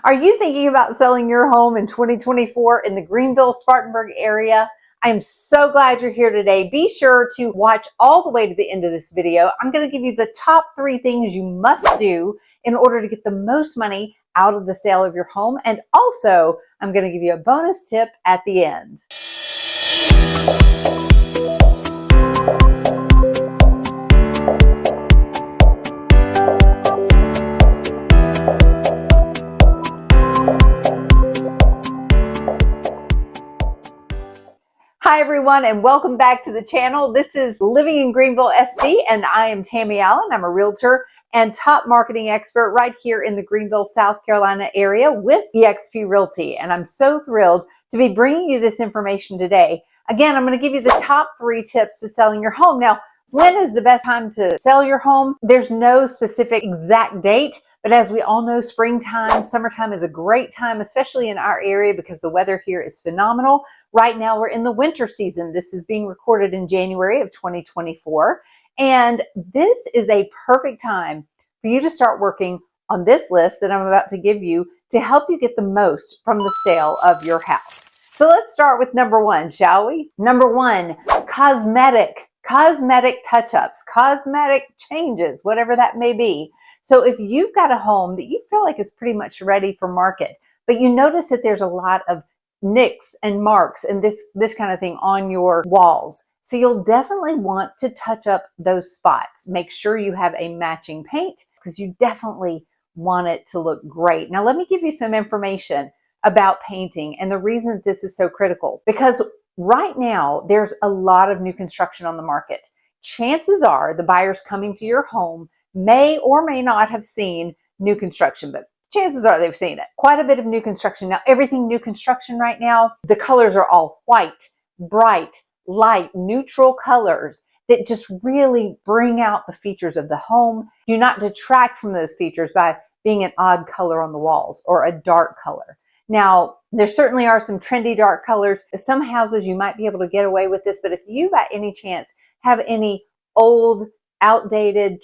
Are you thinking about selling your home in 2024 in the Greenville, Spartanburg area? I am so glad you're here today. Be sure to watch all the way to the end of this video. I'm going to give you the top 3 things you must do in order to get the most money out of the sale of your home. And also, I'm going to give you a bonus tip at the end. Hi everyone, and welcome back to the channel. This is Living in Greenville SC, and I am Tami Allen. I'm a realtor and top marketing expert right here in the Greenville, South Carolina area with eXp Realty. And I'm so thrilled to be bringing you this information today. Again, I'm going to give you the top 3 tips to selling your home. Now, when is the best time to sell your home? There's no specific exact date, but as we all know, springtime, summertime is a great time, especially in our area because the weather here is phenomenal. Right now, we're in the winter season. This is being recorded in January of 2024. And this is a perfect time for you to start working on this list that I'm about to give you to help you get the most from the sale of your house. So let's start with number 1, shall we? Number 1, cosmetic touch-ups, cosmetic changes, whatever that may be. So if you've got a home that you feel like is pretty much ready for market, but you notice that there's a lot of nicks and marks and this kind of thing on your walls. So you'll definitely want to touch up those spots. Make sure you have a matching paint because you definitely want it to look great. Now let me give you some information about painting and the reason that this is so critical. Because right now, there's a lot of new construction on the market. Chances are the buyers coming to your home may or may not have seen new construction, but chances are they've seen it. Quite a bit of new construction. Now, everything new construction right now, the colors are all white, bright, light, neutral colors that just really bring out the features of the home. Do not detract from those features by being an odd color on the walls or a dark color. Now, there certainly are some trendy dark colors. Some houses you might be able to get away with this, but if you by any chance have any old, outdated,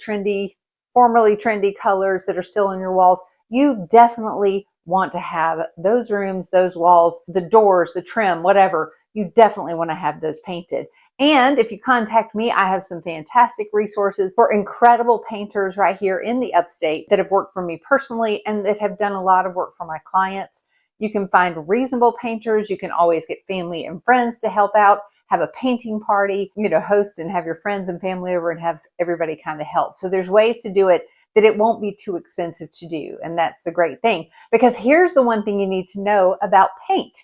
formerly trendy colors that are still on your walls, you definitely want to have those rooms, those walls, the doors, the trim, whatever, you definitely want to have those painted. And if you contact me, I have some fantastic resources for incredible painters right here in the upstate that have worked for me personally and that have done a lot of work for my clients. You can find reasonable painters. You can always get family and friends to help out, have a painting party, host and have your friends and family over and have everybody kind of help. So there's ways to do it that it won't be too expensive to do. And that's the great thing, because here's the one thing you need to know about paint.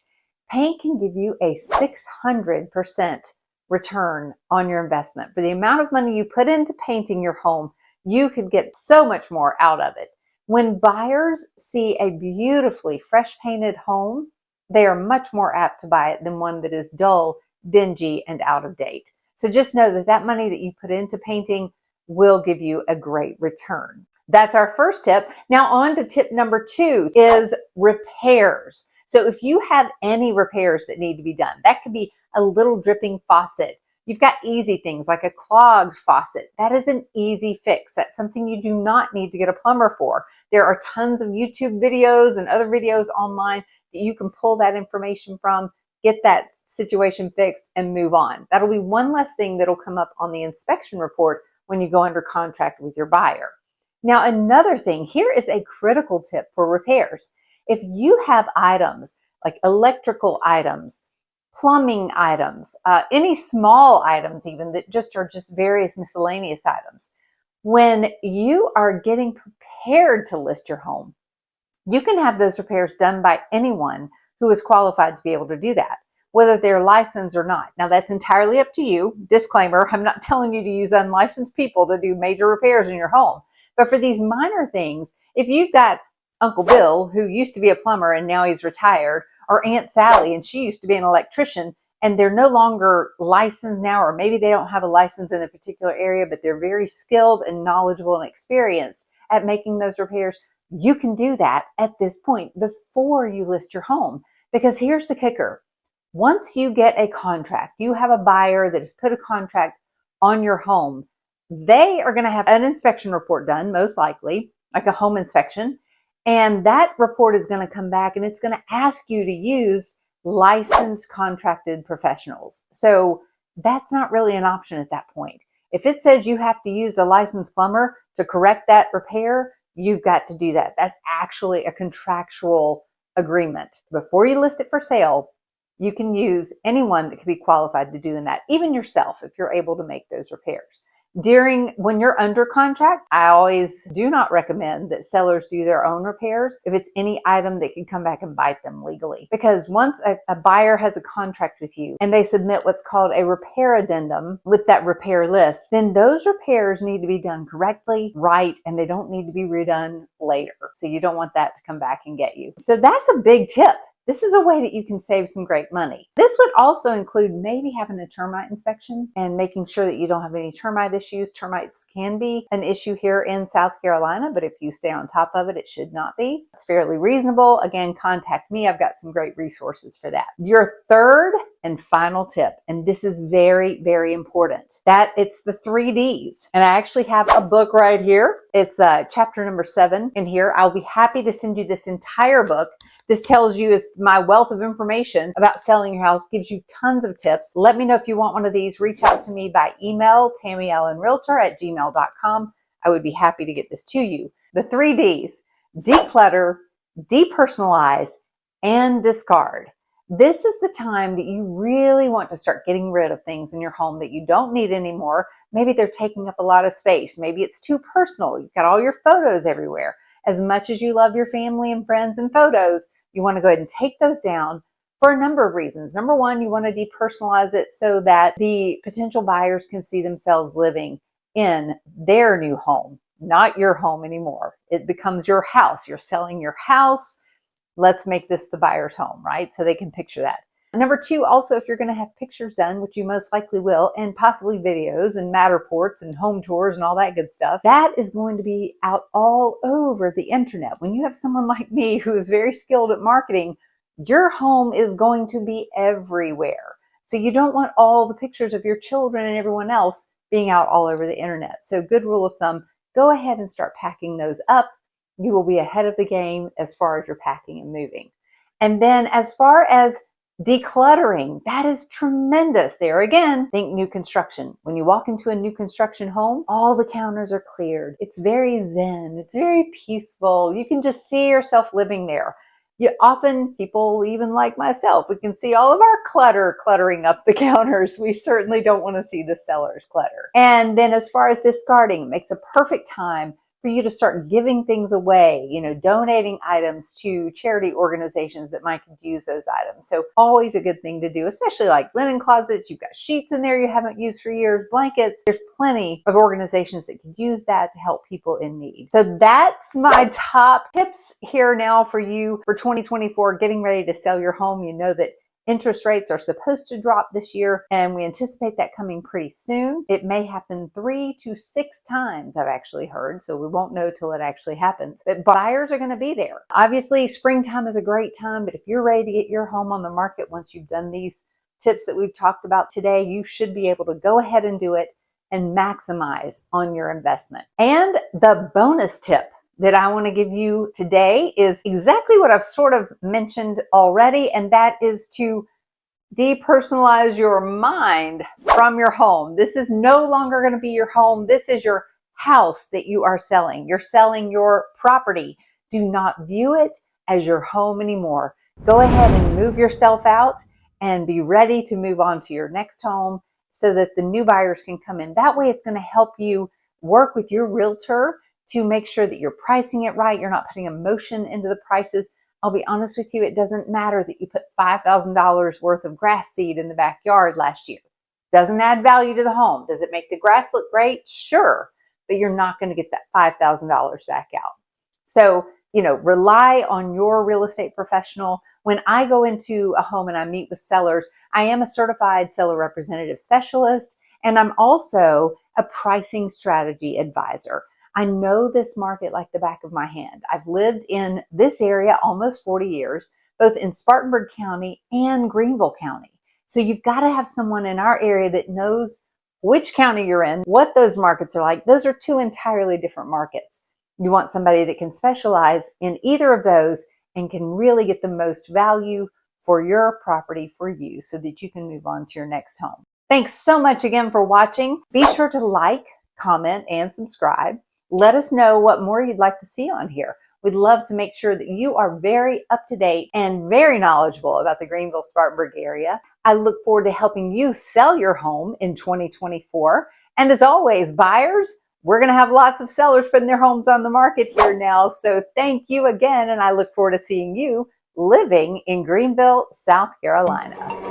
Paint can give you a 600% return on your investment. For the amount of money you put into painting your home, you could get so much more out of it. When buyers see a beautifully fresh painted home, they are much more apt to buy it than one that is dull, dingy, and out of date. So just know that that money that you put into painting will give you a great return. That's our first tip. Now on to tip number 2 is repairs. So if you have any repairs that need to be done, that could be a little dripping faucet. You've got easy things like a clogged faucet. That is an easy fix. That's something you do not need to get a plumber for. There are tons of YouTube videos and other videos online that you can pull that information from, get that situation fixed, and move on. That'll be one less thing that'll come up on the inspection report when you go under contract with your buyer. Now, another thing, here is a critical tip for repairs. If you have items like electrical items, plumbing items, any small items even that are just various miscellaneous items. When you are getting prepared to list your home, you can have those repairs done by anyone who is qualified to be able to do that, whether they're licensed or not. Now that's entirely up to you. Disclaimer, I'm not telling you to use unlicensed people to do major repairs in your home. But for these minor things, if you've got Uncle Bill, who used to be a plumber and now he's retired, or Aunt Sally, and she used to be an electrician, and they're no longer licensed now, or maybe they don't have a license in a particular area, but they're very skilled and knowledgeable and experienced at making those repairs, you can do that at this point before you list your home. Because here's the kicker. Once you get a contract, you have a buyer that has put a contract on your home, they are going to have an inspection report done, most likely, like a home inspection. And that report is going to come back and it's going to ask you to use licensed contracted professionals. So that's not really an option at that point. If it says you have to use a licensed plumber to correct that repair, you've got to do that. That's actually a contractual agreement. Before you list it for sale, you can use anyone that can be qualified to doing that, even yourself, if you're able to make those repairs. When you're under contract, I always do not recommend that sellers do their own repairs if it's any item that can come back and bite them legally. Because once a buyer has a contract with you and they submit what's called a repair addendum with that repair list, then those repairs need to be done correctly, right, and they don't need to be redone later. So you don't want that to come back and get you. So that's a big tip. This is a way that you can save some great money. This would also include maybe having a termite inspection and making sure that you don't have any termite issues. Termites can be an issue here in South Carolina, but if you stay on top of it, it should not be. It's fairly reasonable. Again, contact me. I've got some great resources for that. Your third and final tip, and this is very, very important, that it's the 3Ds. And I actually have a book right here. It's chapter number 7 in here. I'll be happy to send you this entire book. This tells you, it's my wealth of information about selling your house, gives you tons of tips. Let me know if you want one of these. Reach out to me by email, tamiallenrealtor@gmail.com. I would be happy to get this to you. The 3Ds: declutter, depersonalize, and discard. This is the time that you really want to start getting rid of things in your home that you don't need anymore. Maybe they're taking up a lot of space. Maybe it's too personal. You've got all your photos everywhere. As much as you love your family and friends and photos, you want to go ahead and take those down for a number of reasons. Number one, you want to depersonalize it so that the potential buyers can see themselves living in their new home, not your home anymore. It becomes your house. You're selling your house. Let's make this the buyer's home, right? So they can picture that. Number two, also, if you're going to have pictures done, which you most likely will, and possibly videos and Matterports and home tours and all that good stuff, that is going to be out all over the internet. When you have someone like me who is very skilled at marketing, your home is going to be everywhere. So you don't want all the pictures of your children and everyone else being out all over the internet. So good rule of thumb, go ahead and start packing those up. You will be ahead of the game as far as your packing and moving. And then as far as decluttering, that is tremendous. There again, think new construction. When you walk into a new construction home, all the counters are cleared. It's very zen. It's very peaceful. You can just see yourself living there. Often people, even like myself, we can see all of our clutter cluttering up the counters. We certainly don't want to see the seller's clutter. And then as far as discarding, it makes a perfect time for you to start giving things away, donating items to charity organizations that might use those items. So always a good thing to do, especially like linen closets. You've got sheets in there you haven't used for years, blankets. There's plenty of organizations that could use that to help people in need. So that's my top tips here now for you for 2024, getting ready to sell your home. You know that interest rates are supposed to drop this year, and we anticipate that coming pretty soon. It may happen 3 to 6 times, I've actually heard, so we won't know till it actually happens. But buyers are going to be there. Obviously, springtime is a great time, but if you're ready to get your home on the market once you've done these tips that we've talked about today, you should be able to go ahead and do it and maximize on your investment. And the bonus tip that I want to give you today is exactly what I've sort of mentioned already, and that is to depersonalize your mind from your home. This is no longer going to be your home. This is your house that you are selling. You're selling your property. Do not view it as your home anymore. Go ahead and move yourself out and be ready to move on to your next home so that the new buyers can come in. That way it's going to help you work with your realtor to make sure that you're pricing it right. You're not putting emotion into the prices. I'll be honest with you, it doesn't matter that you put $5,000 worth of grass seed in the backyard last year. Doesn't add value to the home. Does it make the grass look great? Sure, but you're not going to get that $5,000 back out. So, rely on your real estate professional. When I go into a home and I meet with sellers, I am a certified seller representative specialist, and I'm also a pricing strategy advisor. I know this market like the back of my hand. I've lived in this area almost 40 years, both in Spartanburg County and Greenville County. So you've got to have someone in our area that knows which county you're in, what those markets are like. Those are two entirely different markets. You want somebody that can specialize in either of those and can really get the most value for your property for you so that you can move on to your next home. Thanks so much again for watching. Be sure to like, comment, and subscribe. Let us know what more you'd like to see on here. We'd love to make sure that you are very up to date and very knowledgeable about the Greenville Spartanburg area. I look forward to helping you sell your home in 2024. And as always, buyers, we're going to have lots of sellers putting their homes on the market here now. So thank you again. And I look forward to seeing you living in Greenville, South Carolina.